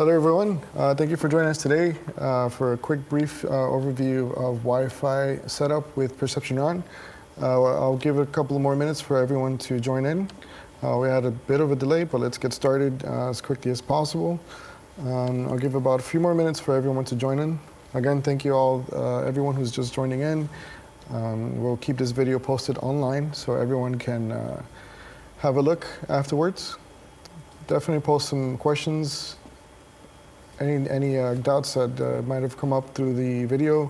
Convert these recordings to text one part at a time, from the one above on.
Hello everyone, thank you for joining us today for a quick brief overview of Wi-Fi setup with Perception Neuron. I'll give it a couple more minutes for everyone to join in. We had a bit of a delay, but let's get started as quickly as possible. I'll give about a few more minutes for everyone to join in. Again, thank you all, everyone who's just joining in. We'll keep this video posted online so everyone can have a look afterwards. Definitely post some questions. Any doubts that might have come up through the video,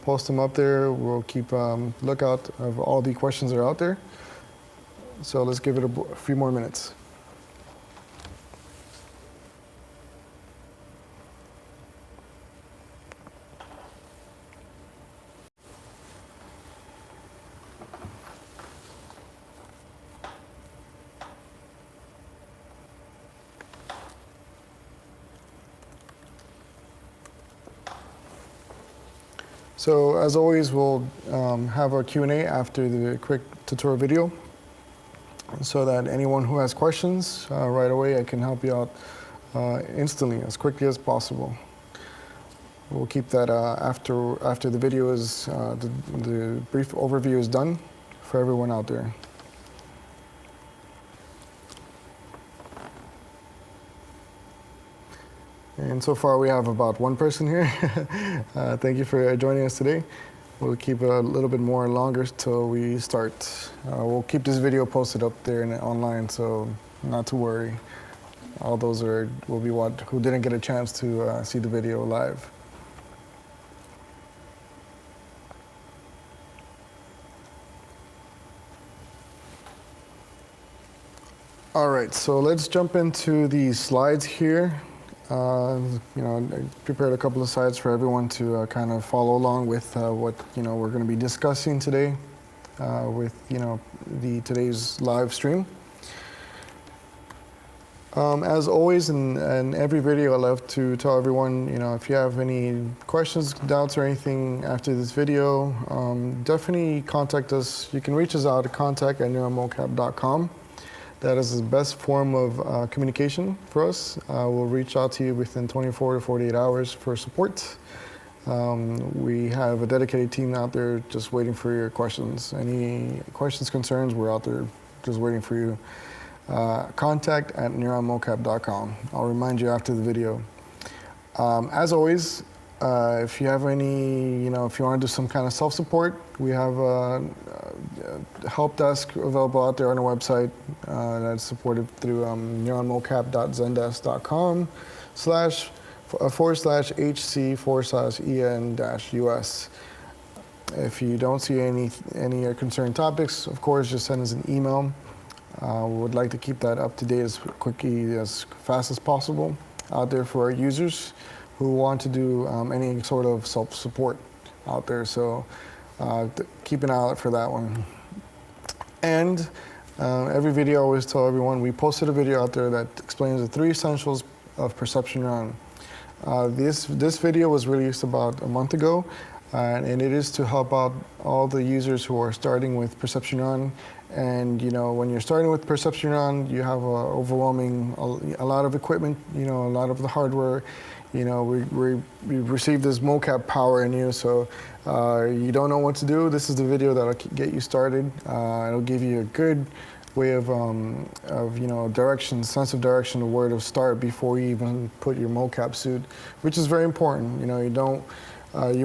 post them up there. We'll keep lookout of all the questions that are out there. So let's give it a few more minutes. So as always, we'll have our Q&A after the quick tutorial video so that anyone who has questions right away, I can help you out instantly, as quickly as possible. We'll keep that after the video is, the brief overview is done for everyone out there. And so far we have about one person here. Thank you for joining us today. We'll keep it a little bit more longer till we start. We'll keep this video posted up there and online, so not to worry. All those will be who didn't get a chance to see the video live. All right, so let's jump into the slides here. I prepared a couple of slides for everyone to kind of follow along with what we're going to be discussing today with today's live stream. As always, in every video, I love to tell everyone, if you have any questions, doubts, or anything after this video, definitely contact us. You can reach us out at contact@neuronmocap.com. That is the best form of communication for us. We'll reach out to you within 24 to 48 hours for support. We have a dedicated team out there just waiting for your questions. Any questions, concerns, we're out there just waiting for you. Contact@neuronmocap.com. I'll remind you after the video. As always, if you have any, if you want to do some kind of self-support, we have a help desk available out there on our website that's supported through neuronmocap.zendesk.com//HC/EN-US. If you don't see any concerned topics, of course, just send us an email. We would like to keep that up to date as fast as possible out there for our users who want to do any sort of self-support out there. So keep an eye out for that one. And every video, I always tell everyone, we posted a video out there that explains the 3 essentials of Perception Neuron. This video was released about a month ago, and it is to help out all the users who are starting with Perception Neuron. And when you're starting with Perception Neuron, you have a lot of equipment, a lot of the hardware. We received this MOCAP power in you, so you don't know what to do. This is the video that'll get you started. It'll give you a good way of direction, sense of direction, of where to start before you even put your MOCAP suit, which is very important. You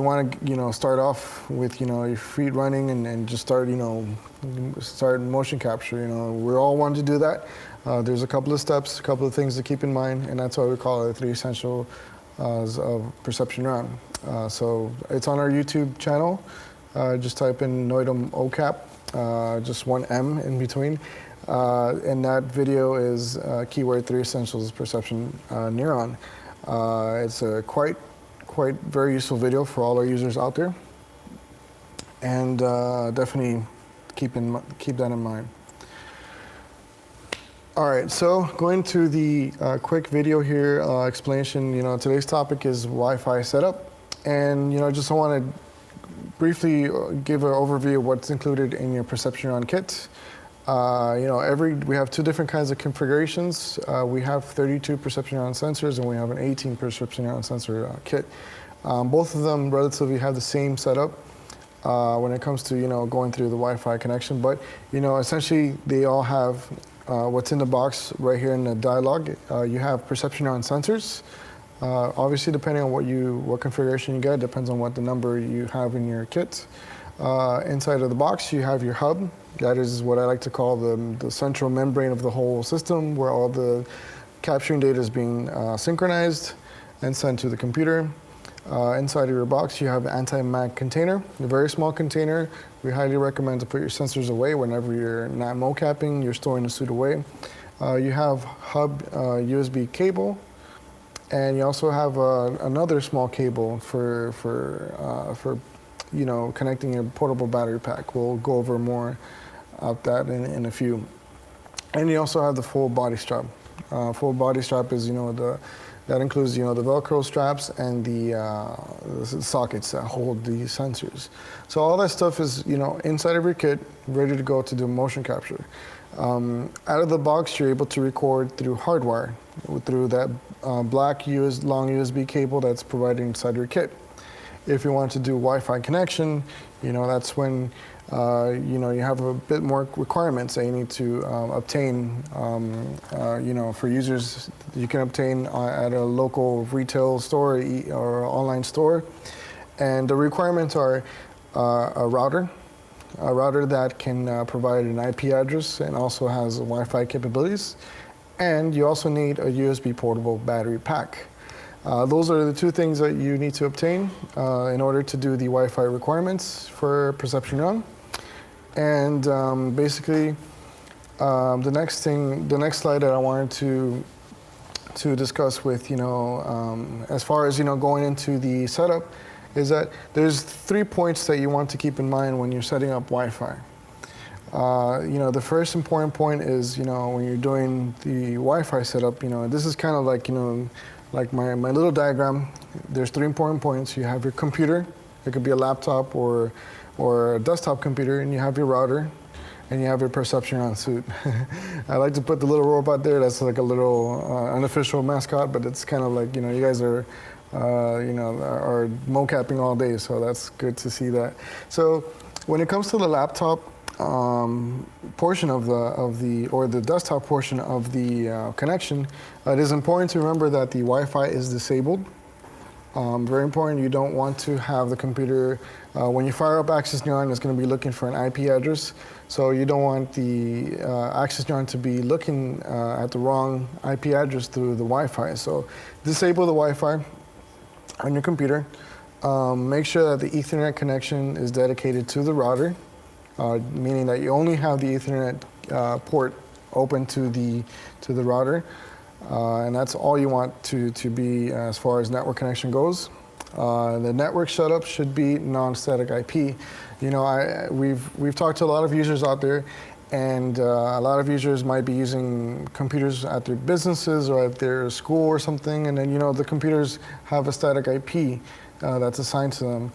want to start off with your feet running and just start motion capture. We all want to do that. There's a couple of steps, a couple of things to keep in mind, and that's why we call it the 3 essentials of Perception Neuron. So it's on our YouTube channel. Just type in MOCAP, just one M in between. And that video is keyword 3 essentials of Perception Neuron. It's a quite very useful video for all our users out there. And definitely keep that in mind. All right, so going to the quick video here, explanation. Today's topic is Wi-Fi setup, and just want to briefly give an overview of what's included in your Perception Neuron kit. We have two different kinds of configurations. We have 32 perception neuron sensors, and we have an 18 perception neuron sensor kit. Both of them relatively have the same setup when it comes to going through the Wi-Fi connection. But essentially they all have what's in the box right here in the dialog. You have perception neuron sensors. Obviously, depending on what configuration you get, depends on what the number you have in your kit. Inside of the box, you have your hub. That is what I like to call the central membrane of the whole system, where all the capturing data is being synchronized and sent to the computer. Inside of your box, you have an anti-mag container, a very small container. We highly recommend to put your sensors away whenever you're not MOCAPing, you're storing the suit away. You have hub USB cable, and you also have another small cable for connecting your portable battery pack. We'll go over more of that in a few. And you also have the full body strap. Full body strap is that includes the Velcro straps and the sockets that hold the sensors. So all that stuff is inside of your kit, ready to go to do motion capture. Out of the box, you're able to record through hardwire, through that black long USB cable that's provided inside your kit. If you want to do Wi-Fi connection, that's when you have a bit more requirements that you need to obtain. For users, you can obtain at a local retail store or online store, and the requirements are a router that can provide an IP address and also has Wi-Fi capabilities, and you also need a USB portable battery pack. Those are the two things that you need to obtain in order to do the Wi-Fi requirements for perception neuron. And basically, the next slide that I wanted to discuss with as far as going into the setup, is that there's 3 points that you want to keep in mind when you're setting up Wi-Fi. The first important point is when you're doing the Wi-Fi setup. This is kind of like my little diagram. There's 3 important points. You have your computer. It could be a laptop or a desktop computer, and you have your router, and you have your perception neuron suit. I like to put the little robot there. That's like a little unofficial mascot, but it's kind of like you guys are MOCAPing all day, so that's good to see that. So when it comes to the laptop portion of the desktop portion of the connection, it is important to remember that the Wi-Fi is disabled. Very important. You don't want to have the computer when you fire up Access Neuron, it's going to be looking for an IP address. So you don't want the Access Neuron to be looking at the wrong IP address through the Wi-Fi. So disable the Wi-Fi on your computer. Make sure that the Ethernet connection is dedicated to the router, meaning that you only have the Ethernet port open to the router, and that's all you want to be as far as network connection goes. The network setup should be non-static IP. We've talked to a lot of users out there, and a lot of users might be using computers at their businesses or at their school or something, and then the computers have a static IP that's assigned to them.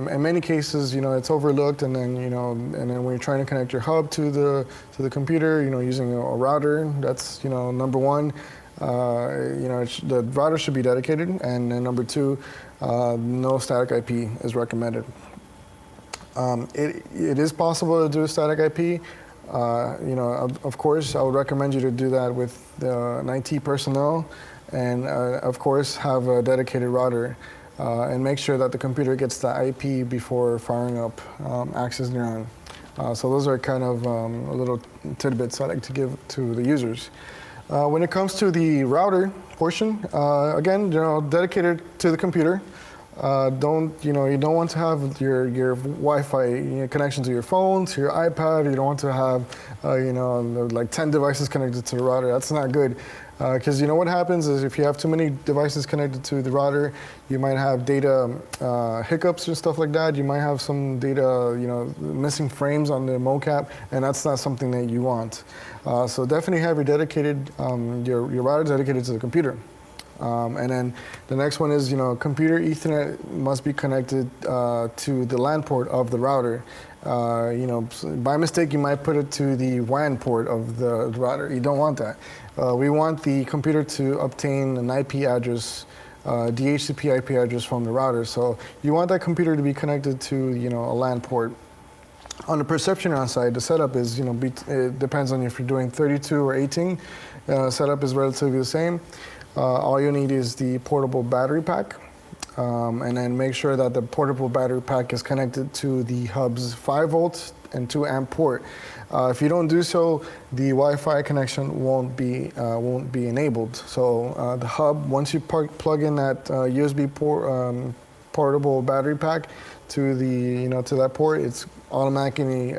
In many cases, it's overlooked, and then when you're trying to connect your hub to the computer, using a router, that's number one. The router should be dedicated, and then number two, no static IP is recommended. It is possible to do static IP. Of course, I would recommend you to do that with an IT personnel, and of course, have a dedicated router. And make sure that the computer gets the IP before firing up Access Neuron. So those are kind of a little tidbits I like to give to the users. When it comes to the router portion, again, dedicated to the computer. You don't want to have your Wi-Fi connection to your phone, to your iPad. You don't want to have like 10 devices connected to the router. That's not good. Because what happens is if you have too many devices connected to the router, you might have data hiccups and stuff like that. You might have some data, missing frames on the MOCAP, and that's not something that you want. So definitely have your dedicated, your router dedicated to the computer. And then the next one is, computer Ethernet must be connected to the LAN port of the router. By mistake, you might put it to the WAN port of the router. You don't want that. We want the computer to obtain an IP address, DHCP IP address from the router. So you want that computer to be connected to, a LAN port. On the perception neuron side, the setup is, it depends on if you're doing 32 or 18. Setup is relatively the same. All you need is the portable battery pack. And then make sure that the portable battery pack is connected to the hub's 5 volt and 2 amp port. If you don't do so, the Wi-Fi connection won't be enabled. So the hub, once you plug in that USB port, portable battery pack to the to that port, it's automatically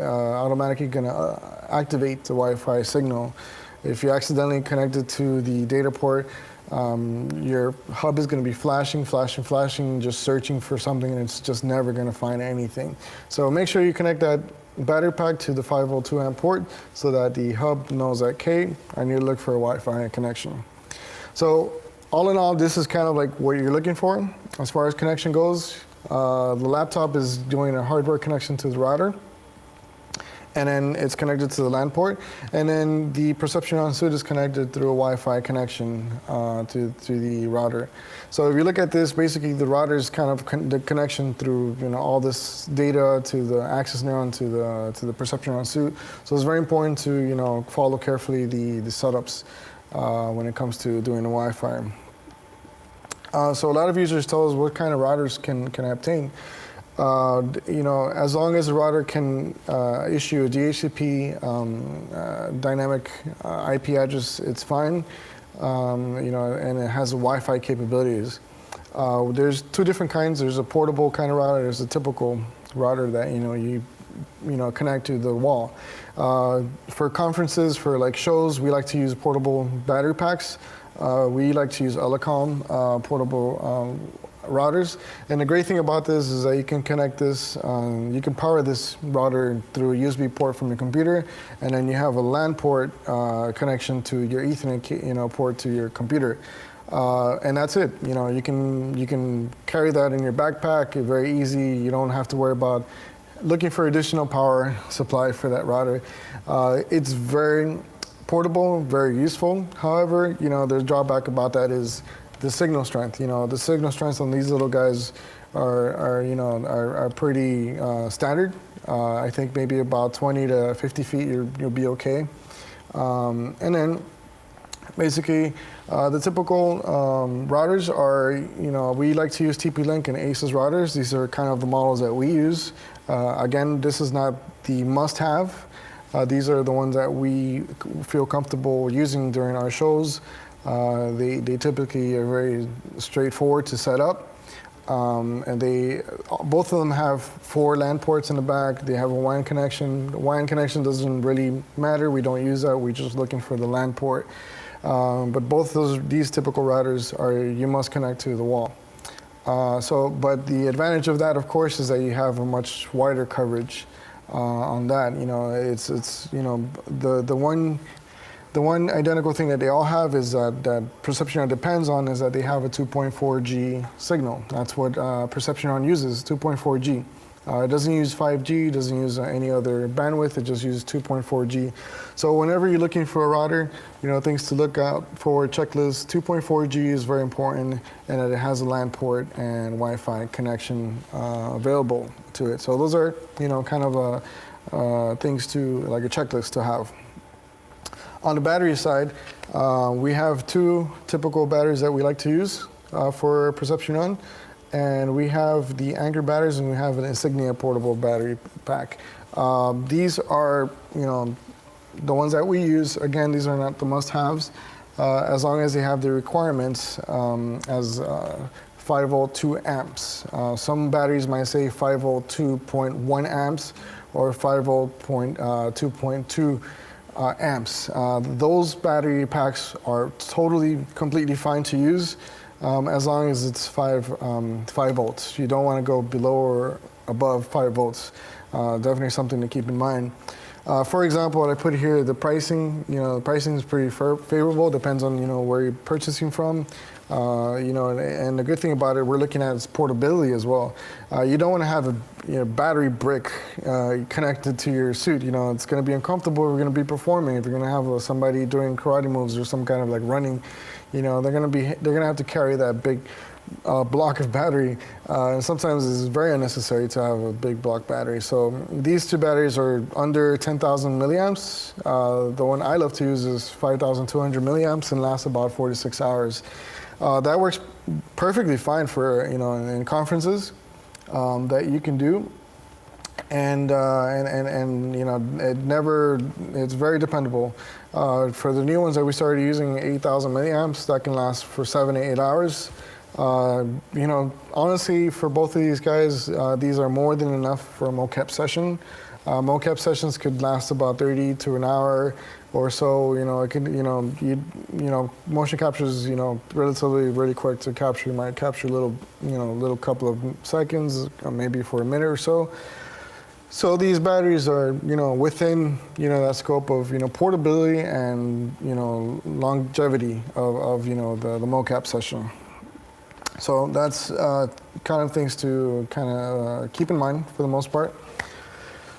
going to activate the Wi-Fi signal. If you accidentally connect it to the data port, your hub is going to be flashing, just searching for something, and it's just never going to find anything. So make sure you connect that battery pack to the 5 volt 2 amp port so that the hub knows that, okay, I need to look for a Wi-Fi connection. So all in all, this is kind of like what you're looking for as far as connection goes. The laptop is doing a hardware connection to the router, and then it's connected to the LAN port, and then the perception neuron suite is connected through a Wi-Fi connection to the router. So if you look at this, basically the router is kind of the connection through all this data to the access neuron to the perception neuron suite. So it's very important to follow carefully the setups when it comes to doing the Wi-Fi. So a lot of users tell us what kind of routers can I obtain. As long as the router can issue a DHCP dynamic IP address, it's fine. And it has Wi-Fi capabilities. There's two different kinds. There's a portable kind of router. There's a typical router that you connect to the wall. For conferences, for like shows, we like to use portable battery packs. We like to use Elecom portable routers, and the great thing about this is that you can connect this, you can power this router through a USB port from your computer, and then you have a LAN port connection to your Ethernet port to your computer, and that's it. You can carry that in your backpack. It's very easy. You don't have to worry about looking for additional power supply for that router. It's very portable, very useful. However, the drawback about that is the signal strength. The signal strength on these little guys are pretty standard. I think maybe about 20 to 50 feet, you'll be okay. And then basically, the typical routers are, we like to use TP-Link and ASUS routers. These are kind of the models that we use. Again, this is not the must-have. These are the ones that we feel comfortable using during our shows. They typically are very straightforward to set up, and both of them have 4 LAN ports in the back. They have a WAN connection. The WAN connection doesn't really matter. We don't use that. We're just looking for the LAN port. But both these typical routers you must connect to the wall. But the advantage of that, of course, is that you have a much wider coverage on that. The one identical thing that they all have is that perception neuron depends on is that they have a 2.4G signal. That's what perception neuron uses, 2.4G. It doesn't use 5G, it doesn't use any other bandwidth, it just uses 2.4G. So whenever you're looking for a router, things to look out for, checklist, 2.4G is very important, and that it has a LAN port and Wi-Fi connection available to it. So those are, kind of things like a checklist to have. On the battery side, we have 2 typical batteries that we like to use for perception neuron. And we have the Anchor batteries, and we have an Insignia portable battery pack. These are, the ones that we use. Again, these are not the must-haves, as long as they have the requirements as 5 volt 2 amps. Some batteries might say 5 volt 2.1 amps or 5 volt 2.2 amps. Those battery packs are completely fine to use. As long as it's 5 volts. You don't want to go below or above 5 volts. Definitely something to keep in mind. For example, what I put here, the pricing, the pricing is pretty favorable, depends on, where you're purchasing from. And the good thing about it, we're looking at its portability as well. You don't want to have a battery brick connected to your suit. It's going to be uncomfortable. We're going to be performing. If you're going to have somebody doing karate moves or some kind of like running, they're going to have to carry that big block of battery. And sometimes it's very unnecessary to have a big block battery. So these two batteries are under 10,000 milliamps. The one I love to use is 5,200 milliamps and lasts about 4 to 6 hours. That works perfectly fine for in conferences that you can do, and it's very dependable. For the new ones that we started using, 8,000 milliamps, that can last for 7 to 8 hours. Honestly, for both of these guys, these are more than enough for a MOCAP session. MOCAP sessions could last about 30 to an hour or so. It could, motion capture is, relatively really quick to capture. You might capture little couple of seconds, maybe for a minute or so. So these batteries are, within, that scope of, portability and, longevity of the MOCAP session. So that's kind of things to keep in mind for the most part.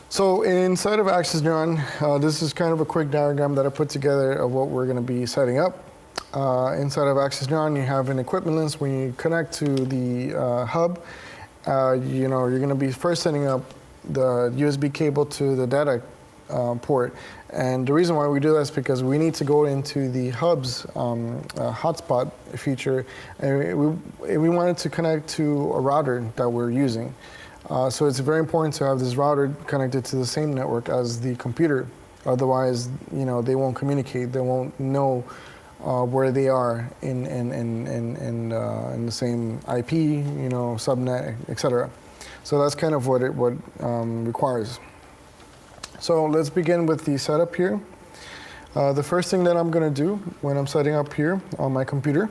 So inside of Access Neuron, this is kind of a quick diagram that I put together of what we're going to be setting up. Inside of Access Neuron, you have an equipment list. When you connect to the hub, you're going to be first setting up the USB cable to the data port. And the reason why we do that is because we need to go into the hub's hotspot feature, and we wanted to connect to a router that we're using. So it's very important to have this router connected to the same network as the computer. Otherwise, they won't communicate. They won't know where they are in the same IP, subnet, etc. So that's kind of what it requires. So let's begin with the setup here. The first thing that I'm going to do when I'm setting up here on my computer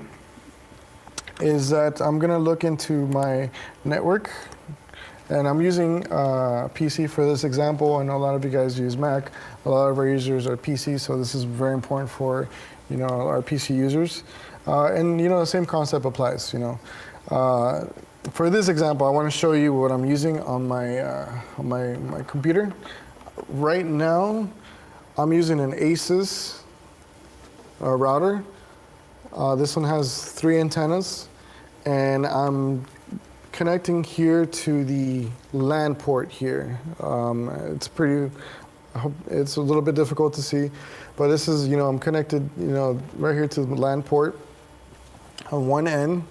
is that I'm going to look into my network. And I'm using PC for this example. I know a lot of you guys use Mac. A lot of our users are PC, so this is very important for our PC users. And the same concept applies. For this example, I want to show you what I'm using on my computer. Right now, I'm using an Asus router. This one has 3 antennas, and I'm connecting here to the LAN port here. It's a little bit difficult to see, but this is, I'm connected, right here to the LAN port on one end,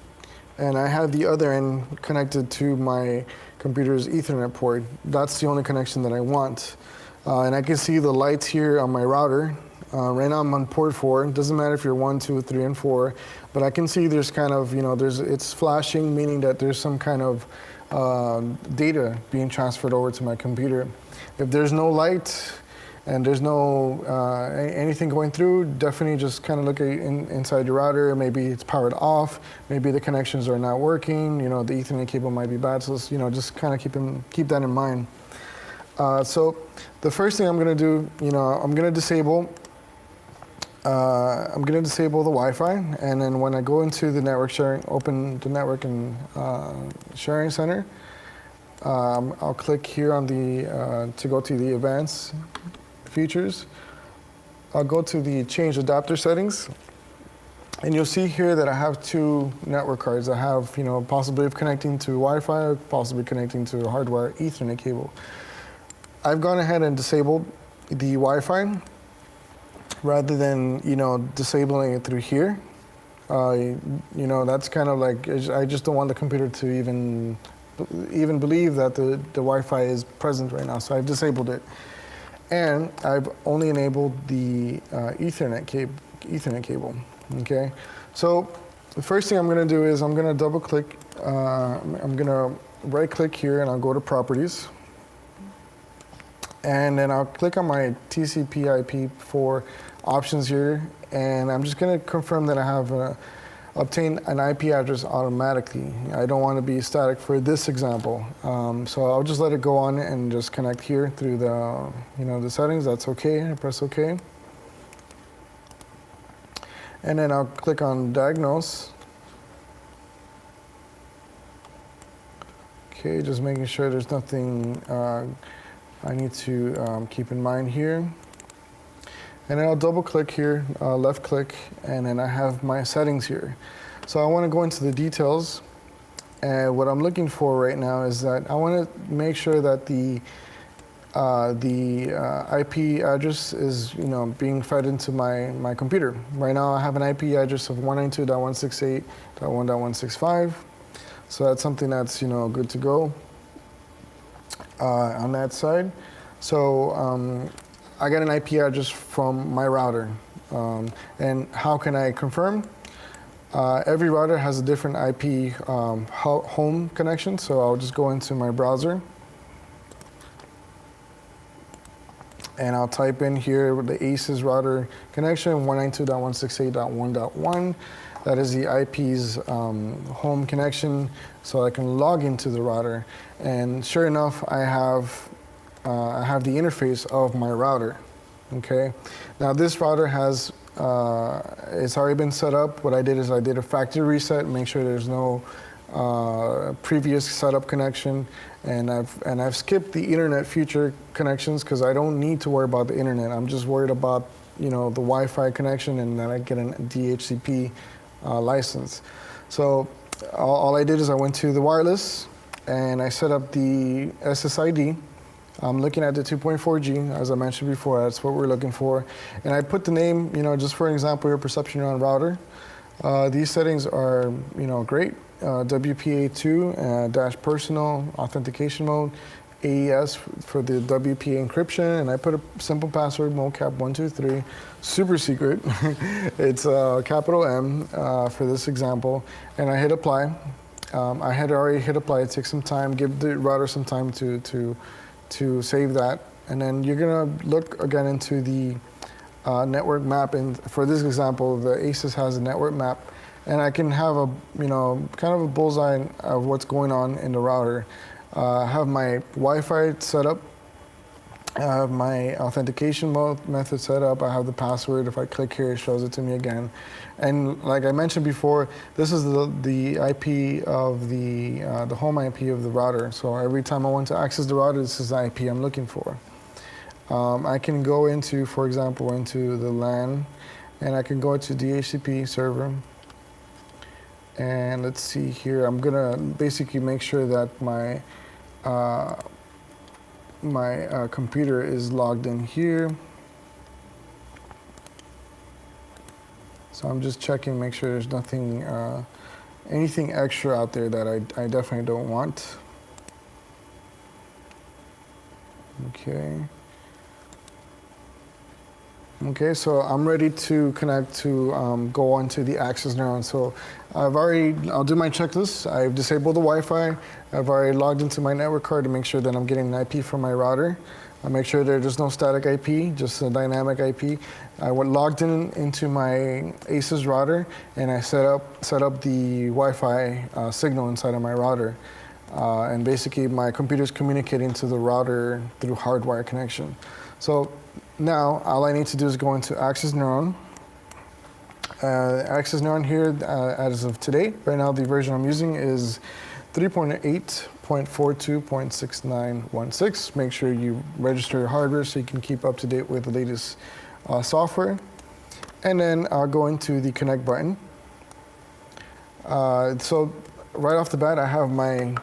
and I have the other end connected to my computer's Ethernet port. That's the only connection that I want. And I can see the lights here on my router. Right now I'm on port 4. It doesn't matter if you're 1, 2, 3, and 4, but I can see there's kind of, it's flashing, meaning that there's some kind of data being transferred over to my computer. If there's no light and there's no anything going through, definitely just kind of look inside your router. Maybe it's powered off. Maybe the connections are not working. The Ethernet cable might be bad. So just kind of keep that in mind. So the first thing I'm going to do, I'm going to disable the Wi-Fi, and then when I go into the network sharing, open the network and sharing center, I'll click here on the to go to the advanced features. I'll go to the change adapter settings, and you'll see here that I have 2 network cards. I have possibility of connecting to Wi-Fi, or possibly connecting to a hardwire Ethernet cable. I've gone ahead and disabled the Wi-Fi rather than disabling it through here. That's kind of like, I just don't want the computer to even believe that the Wi-Fi is present right now. So I've disabled it, and I've only enabled the Ethernet cable. Okay, so the first thing I'm going to do is I'm going to double click. I'm going to right click here, and I'll go to Properties. And then I'll click on my TCP/IP for options here, and I'm just going to confirm that I have a obtain an IP address automatically. I don't want to be static for this example. So I'll just let it go on and just connect here through the, the settings. That's okay. I press OK. And then I'll click on diagnose. Okay, just making sure there's nothing I need to keep in mind here. And then I'll double click here, left click, and then I have my settings here. So I want to go into the details. And what I'm looking for right now is that I want to make sure that the IP address is being fed into my computer. Right now I have an IP address of 192.168.1.165. So that's something that's good to go on that side. So I got an IP address from my router. And how can I confirm? Every router has a different IP home connection. So I'll just go into my browser. And I'll type in here the ACES router connection, 192.168.1.1. That is the IP's home connection, so I can log into the router. And sure enough, I have the interface of my router. Okay. Now this router has it's already been set up. What I did is I did a factory reset, make sure there's no previous setup connection, and I've skipped the internet future connections because I don't need to worry about the internet. I'm just worried about the Wi-Fi connection, and then I get a DHCP license. So all I did is I went to the wireless and I set up the SSID. I'm looking at the 2.4G, as I mentioned before. That's what we're looking for, and I put the name, just for example, your Perception Neuron router. These settings are great. WPA2 dash personal authentication mode, AES for the WPA encryption, and I put a simple password, MOCAP 123, super secret. It's capital M for this example, and I hit apply. I had already hit apply. It takes some time. Give the router some time to save that, and then you're gonna look again into the network map. And for this example, the ACES has a network map. And I can have a, kind of a bullseye of what's going on in the router. I have my Wi-Fi set up. I have my authentication method set up. I have the password. If I click here, it shows it to me again. And like I mentioned before, this is the IP of the home IP of the router. So every time I want to access the router, this is the IP I'm looking for. I can go into, for example, into the LAN, and I can go to DHCP server. And let's see here, I'm gonna basically make sure that my computer is logged in here. So I'm just checking, make sure there's nothing, anything extra out there that I definitely don't want. Okay. Okay, so I'm ready to connect to go onto the Access Neuron. So I'll do my checklist. I've disabled the Wi-Fi. I've already logged into my network card to make sure that I'm getting an IP from my router. I'll make sure there's no static IP, just a dynamic IP. I went logged into my ACES router, and I set up the Wi-Fi signal inside of my router. And basically my computer's communicating to the router through hardwire connection. So now, all I need to do is go into Access Neuron. Access Neuron here, as of today, right now the version I'm using is 3.8.42.6916. Make sure you register your hardware so you can keep up to date with the latest software. And then I'll go into the connect button. So right off the bat, I have my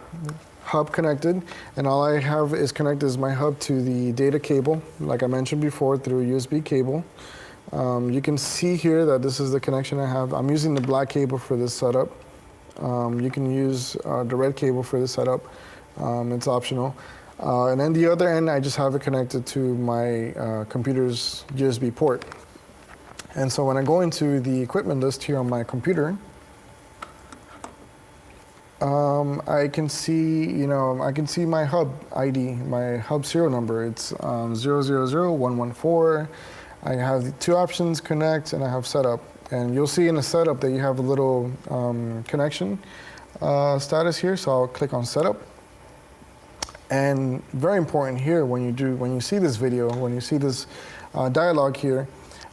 hub connected, and all I have is connected is my hub to the data cable, like I mentioned before, through a USB cable. You can see here that this is the connection I have. I'm using the black cable for this setup. You can use the red cable for this setup. It's optional. And then the other end, I just have it connected to my computer's USB port. And so when I go into the equipment list here on my computer, I can see, I can see my hub ID, my hub serial number. It's 000114. I have the two options, connect, and I have setup. And you'll see in the setup that you have a little connection status here. So I'll click on setup. And very important here, when you see this video, when you see this dialog here,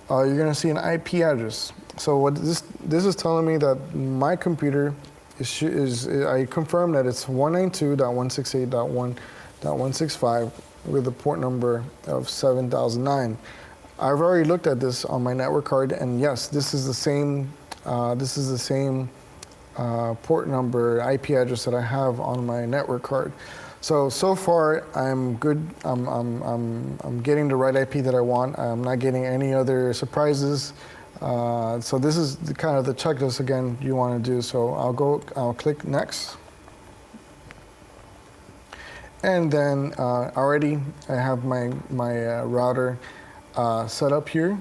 you're going to see an IP address. So what this is telling me that my computer is I confirm that it's 192.168.1.165 with a port number of 7009. I've already looked at this on my network card, and yes, this is the same. Port number, IP address that I have on my network card. So far I'm good. I'm getting the right IP that I want. I'm not getting any other surprises. So this is kind of the checklist again you want to do. So I'll click next. And then already I have my router set up here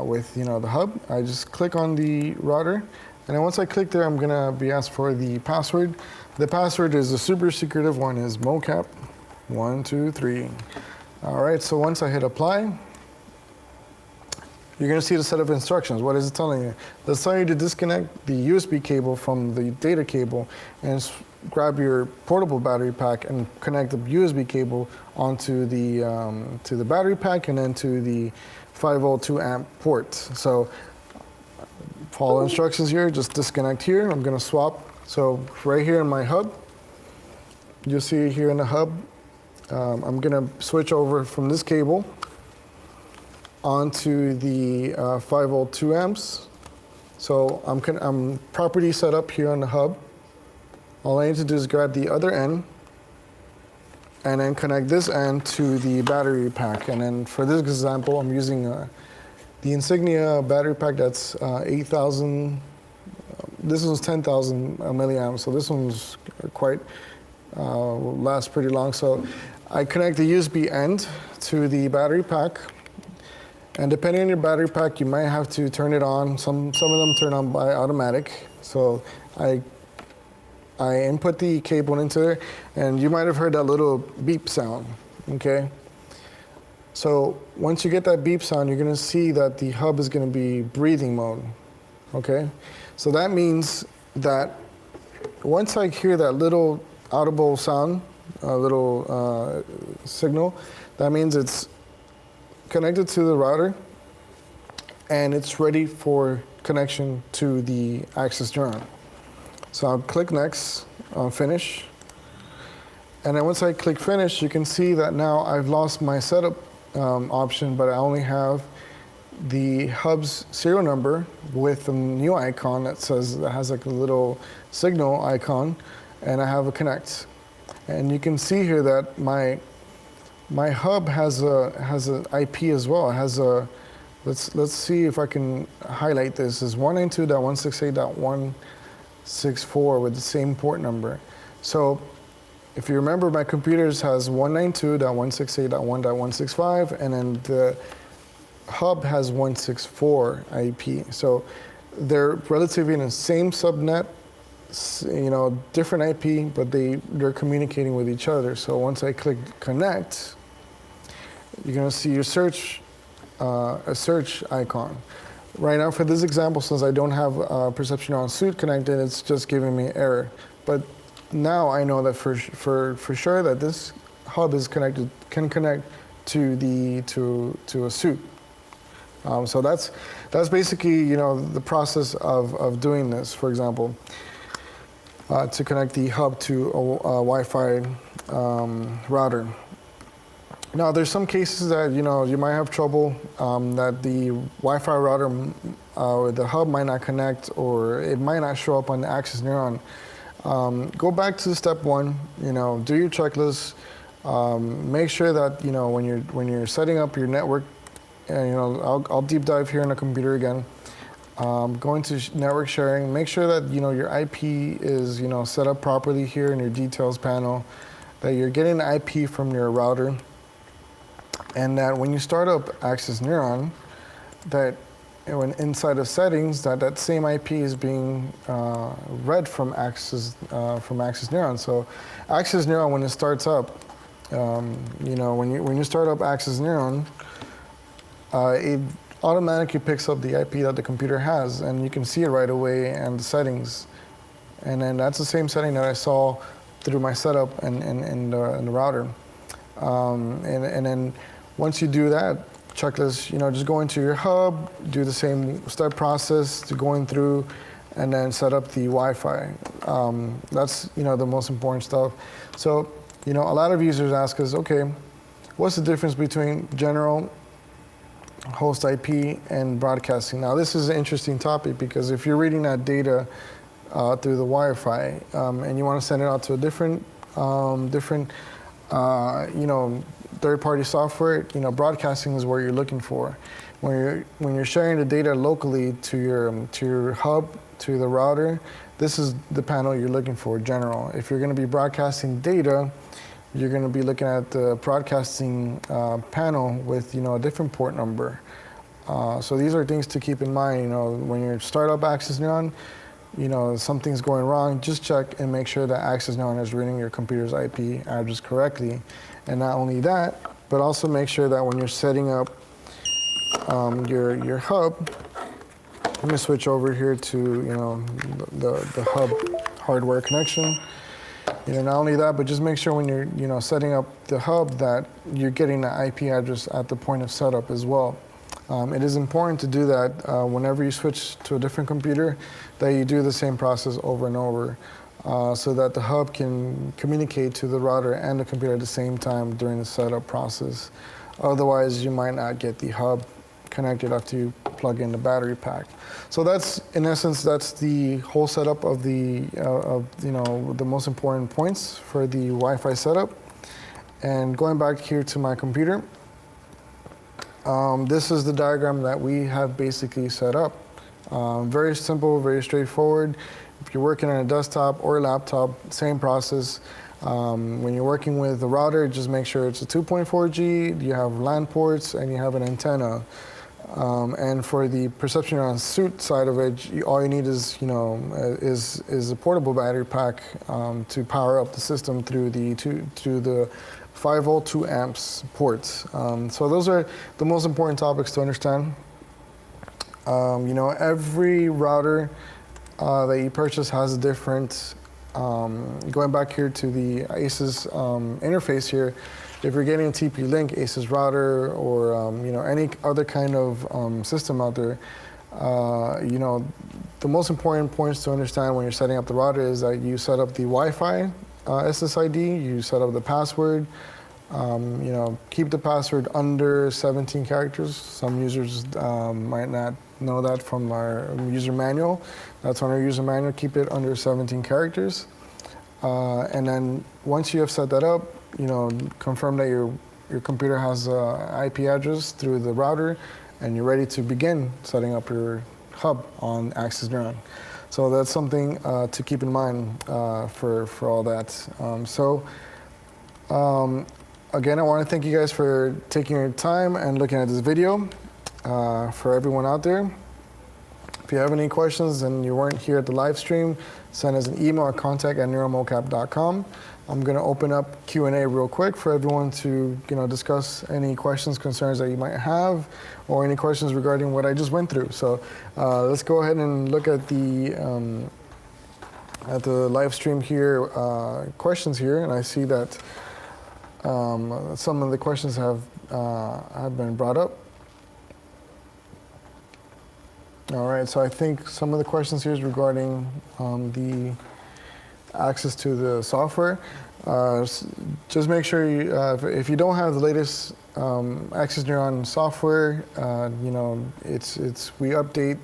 with the hub. I just click on the router, and then once I click there, I'm gonna be asked for the password. The password is a super secretive one, is MOCAP 123. All right, so once I hit apply, you're going to see the set of instructions. What is it telling you? Let's tell you to disconnect the USB cable from the data cable and grab your portable battery pack and connect the USB cable onto the to the battery pack and then to the 5-volt 2-amp port. So follow instructions here. Just disconnect here. I'm going to swap. So right here in my hub, you'll see here in the hub, I'm going to switch over from this cable onto the 5-volt 2 amps. So I'm properly set up here on the hub. All I need to do is grab the other end and then connect this end to the battery pack. And then for this example, I'm using the Insignia battery pack that's 8,000. This one's 10,000 milliamps, so this one's quite will last pretty long. So I connect the USB end to the battery pack. And depending on your battery pack, you might have to turn it on. Some of them turn on by automatic. So I input the cable into there, and you might have heard that little beep sound, okay? So once you get that beep sound, you're gonna see that the hub is gonna be breathing mode, okay? So that means that once I hear that little audible sound, a little signal, that means it's connected to the router and it's ready for connection to the access neuron. So I'll click next on finish. And then once I click finish, you can see that now I've lost my setup option, but I only have the hub's serial number with a new icon that has like a little signal icon, and I have a connect. And you can see here that my hub has a IP as well. It has a let's see if I can highlight this. It's 192.168.164 with the same port number. So if you remember, my computers has 192.168.1.165, and then the hub has 164 IP. So they're relatively in the same subnet, different IP, but they're communicating with each other. So once I click connect, you're gonna see your a search icon. Right now for this example, since I don't have Perception Neuron Suite connected, it's just giving me error. But now I know that for sure that this hub is can connect to a suite. So that's basically the process of doing this. For example, to connect the hub to a Wi-Fi router. Now there's some cases that you might have trouble that the Wi-Fi router or the hub might not connect, or it might not show up on the access neuron. Go back to step one. Do your checklist. Make sure that when you're setting up your network. I'll deep dive here on the computer again. Go into network sharing. Make sure that your IP is set up properly here in your details panel. That you're getting the IP from your router, and that when you start up Access Neuron, that when inside of settings, that same IP is being read from Access Neuron. So Access Neuron, when it starts up, when you start up Access Neuron, it automatically picks up the IP that the computer has, and you can see it right away and the settings. And then that's the same setting that I saw through my setup in the router. And then once you do that checklist, just go into your hub, do the same step process to going through, and then set up the Wi-Fi. That's the most important stuff. So a lot of users ask us, okay, what's the difference between general host IP and broadcasting? Now this is an interesting topic because if you're reading that data through the Wi-Fi and you want to send it out to a different third-party software, broadcasting is where you're looking for. When you're sharing the data locally to your hub, to the router, this is the panel you're looking for, general. If you're going to be broadcasting data, you're going to be looking at the broadcasting panel with a different port number. So these are things to keep in mind. When you start up Access Neuron, something's going wrong, just check and make sure that Access Neuron is reading your computer's IP address correctly. And not only that, but also make sure that when you're setting up your hub, let me switch over here to the hub hardware connection. Not only that, but just make sure when you're setting up the hub that you're getting the IP address at the point of setup as well. It is important to do that whenever you switch to a different computer, that you do the same process over and over so that the hub can communicate to the router and the computer at the same time during the setup process. Otherwise, you might not get the hub connected after you plug in the battery pack. So that's, in essence, that's the whole setup of the most important points for the Wi-Fi setup. And going back here to my computer, this is the diagram that we have basically set up. Very simple, very straightforward. If you're working on a desktop or a laptop, same process. When you're working with the router, just make sure it's a 2.4G, you have LAN ports, and you have an antenna. And for the perception on suit side of it, all you need is a portable battery pack to power up the system through the 5 volt 2 amps ports. So those are the most important topics to understand. Every router that you purchase has a different. Going back here to the ASUS interface here, if you're getting a TP-Link ASUS router or any other kind of system out there, the most important points to understand when you're setting up the router is that you set up the Wi-Fi SSID, you set up the password, keep the password under 17 characters. Some users might not know that from our user manual. That's on our user manual, keep it under 17 characters. And then once you have set that up, confirm that your computer has an IP address through the router, and you're ready to begin setting up your hub on Access Neuron. So that's something to keep in mind for all that. Again, I want to thank you guys for taking your time and looking at this video. For everyone out there, if you have any questions and you weren't here at the live stream, send us an email at contact@neuromocap.com. I'm going to open up Q&A real quick for everyone to discuss any questions, concerns that you might have, or any questions regarding what I just went through. So let's go ahead and look at the live stream here, questions here, and I see that some of the questions have been brought up. All right, so I think some of the questions here is regarding the access to the software. Just make sure if you don't have the latest Access Neuron software, we update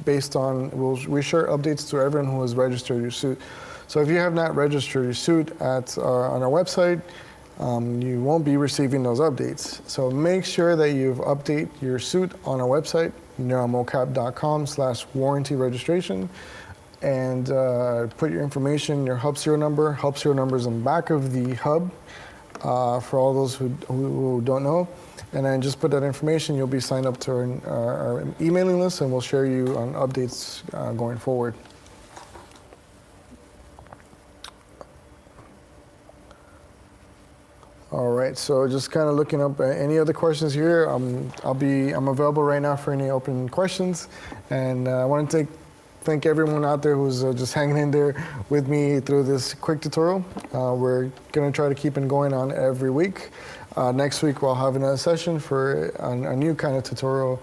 based on, we share updates to everyone who has registered your suit. So if you have not registered your suit on our website, you won't be receiving those updates. So make sure that you've updated your suit on our website, neuromocap.com/warranty registration, and put your information, your hub serial number. Hub serial number is in the back of the hub for all those who don't know. And then just put that information, you'll be signed up to our emailing list, and we'll share you on updates going forward. All right, so just kind of looking up any other questions here. I'm available right now for any open questions, and I want to thank everyone out there who's just hanging in there with me through this quick tutorial. We're going to try to keep it going on every week. Next week we'll have another session for a new kind of tutorial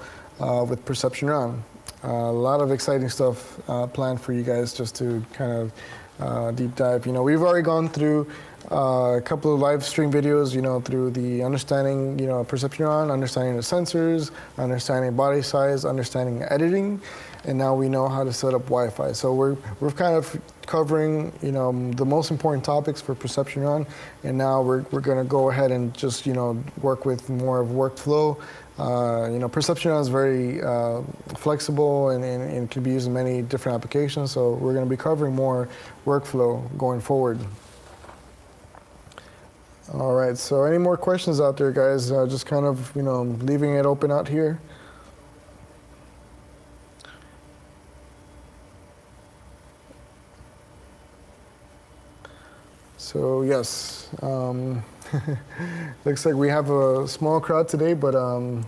with Perception Neuron. A lot of exciting stuff planned for you guys just to kind of deep dive. You know, we've already gone through a couple of live stream videos, you know, through the understanding, you know, perception neuron, understanding the sensors, understanding body size, understanding editing, and now we know how to set up Wi-Fi. So we're kind of covering, you know, the most important topics for perception neuron, and now we're going to go ahead and just, you know, work with more of workflow. You know, perception neuron is very flexible and can be used in many different applications. So we're going to be covering more workflow going forward. All right, so any more questions out there, guys? Just kind of, you know, leaving it open out here. So yes, looks like we have a small crowd today, but I'm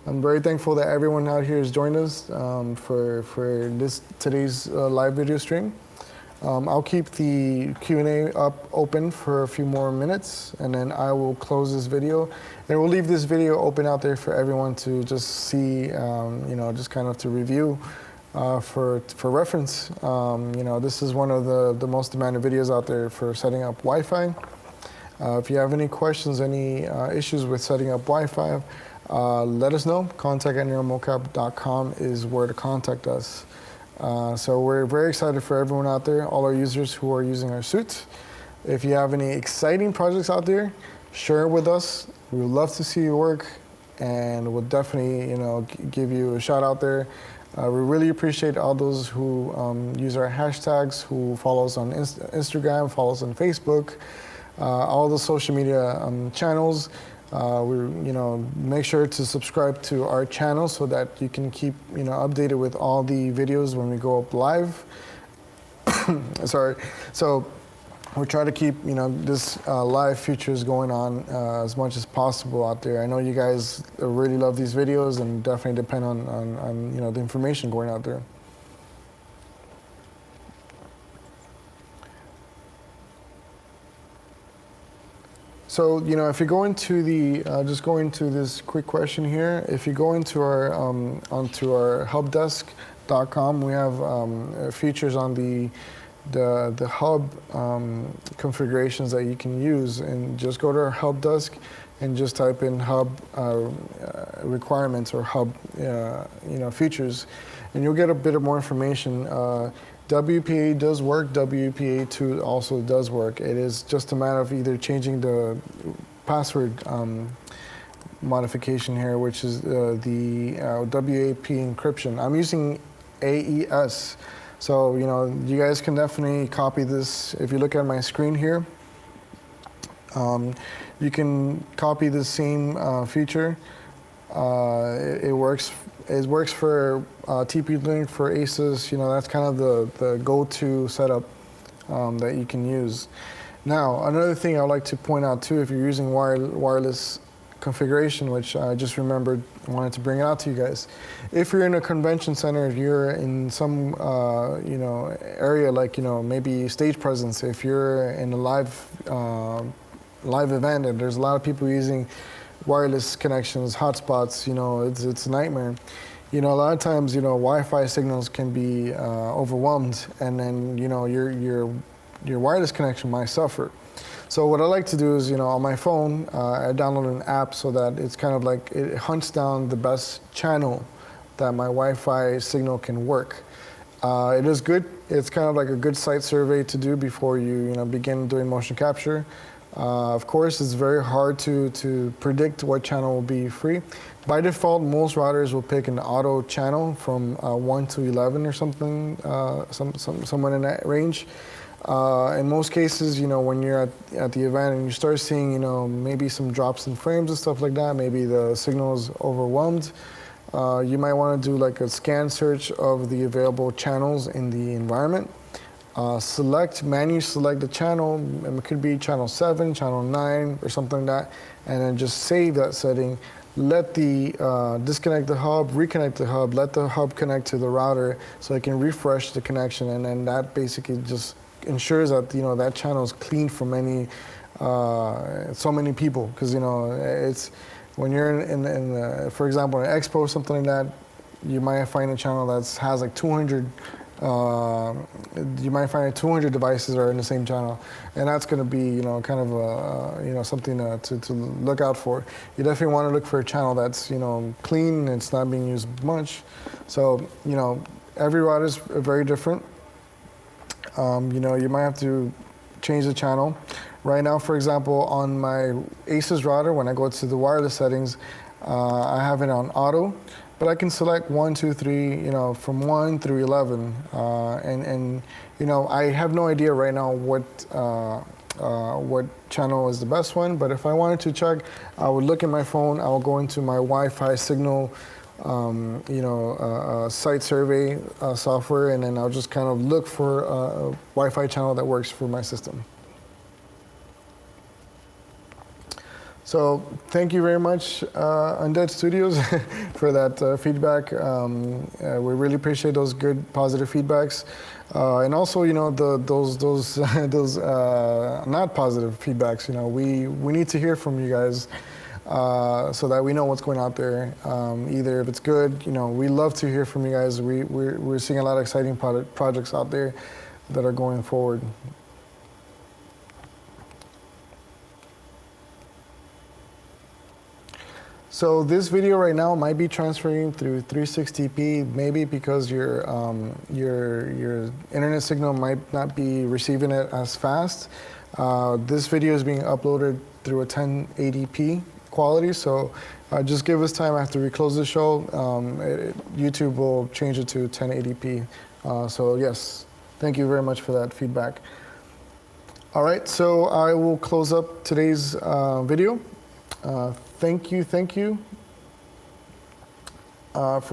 very thankful that everyone out here has joined us for today's live video stream. I'll keep the Q&A open for a few more minutes, and then I will close this video. And we'll leave this video open out there for everyone to just see, you know, just kind of to review for reference. You know, this is one of the most demanded videos out there for setting up Wi-Fi. If you have any questions, any issues with setting up Wi-Fi, let us know. contact@neuromocap.com is where to contact us. So we're very excited for everyone out there, all our users who are using our suite. If you have any exciting projects out there, share it with us. We would love to see your work, and we'll definitely, you know, give you a shout out there. We really appreciate all those who use our hashtags, who follow us on Instagram, follow us on Facebook, all the social media channels. You know, make sure to subscribe to our channel so that you can keep, you know, updated with all the videos when we go up live. Sorry. So we'll try to keep, you know, this live features going on as much as possible out there. I know you guys really love these videos and definitely depend on you know, the information going out there. So, you know, if you go into the, just go into this quick question here. If you go into our, onto our helpdesk.com, we have features on the hub configurations that you can use, and just go to our help desk and just type in hub requirements or hub, you know, features, and you'll get a bit of more information. WPA does work, WPA2 also does work. It is just a matter of either changing the password modification here, which is the WAP encryption. I'm using AES. So, you know, you guys can definitely copy this. If you look at my screen here, you can copy the same feature. It works for TP-Link, for ASUS. You know, that's kind of the go-to setup that you can use. Now, another thing I'd like to point out too, if you're using wireless configuration, which I just remembered, wanted to bring it out to you guys. If you're in a convention center, if you're in some you know, area like, you know, maybe stage presence, if you're in a live event and there's a lot of people using wireless connections, hotspots, you know, it's a nightmare. You know, a lot of times, you know, Wi-Fi signals can be overwhelmed, and then, you know, your wireless connection might suffer. So what I like to do is, you know, on my phone, I download an app so that it's kind of like, it hunts down the best channel that my Wi-Fi signal can work. It is good. It's kind of like a good site survey to do before you know, begin doing motion capture. Of course, it's very hard to predict what channel will be free. By default, most routers will pick an auto channel from 1 to 11 or something, somewhere in that range. In most cases, you know, when you're at the event and you start seeing, you know, maybe some drops in frames and stuff like that, maybe the signal is overwhelmed, you might want to do like a scan search of the available channels in the environment. manually select the channel. It could be channel 7, channel 9, or something like that, and then just save that setting. Let the disconnect the hub, reconnect the hub, let the hub connect to the router so it can refresh the connection, and then that basically just ensures that that channel is clean from any so many people, because it's when you're in for example, an expo or something like that, you might find a channel that has like 200. You might find 200 devices are in the same channel, and that's going to be kind of something to look out for. You definitely want to look for a channel that's clean and it's not being used much. So every router is very different. You might have to change the channel. Right now, for example, on my Asus router, when I go to the wireless settings, I have it on auto. But I can select 1, 2, 3, from 1 through 11, and I have no idea right now what channel is the best one. But if I wanted to check, I would look at my phone. I will go into my Wi-Fi signal, site survey software, and then I'll just kind of look for a Wi-Fi channel that works for my system. So thank you very much, Undead Studios, for that feedback. We really appreciate those good, positive feedbacks, and also, those not positive feedbacks. We need to hear from you guys so that we know what's going out there. Either if it's good, we love to hear from you guys. We're seeing a lot of exciting projects out there that are going forward. So this video right now might be transferring through 360p, maybe because your internet signal might not be receiving it as fast. This video is being uploaded through a 1080p quality, so just give us time after we close the show. YouTube will change it to 1080p. So yes, thank you very much for that feedback. All right, so I will close up today's video. Thank you for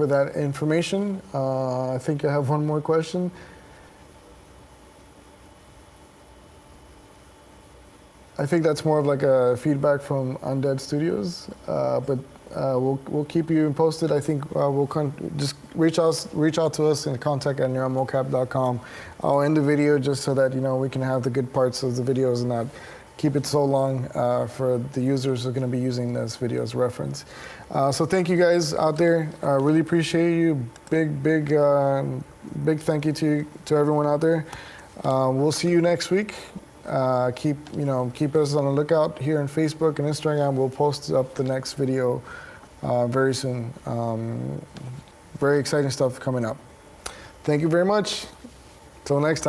that information. I think I have one more question. I think that's more of like a feedback from Undead Studios, but we'll keep you posted. I think we'll just reach out to us and contact at NeuronMocap.com. I'll end the video just so that we can have the good parts of the videos and not keep it so long for the users who are going to be using this video as reference. So thank you guys out there. I really appreciate you. Big thank you to everyone out there. We'll see you next week. Keep us on the lookout here on Facebook and Instagram. We'll post up the next video very soon. Very exciting stuff coming up. Thank you very much. Till next time.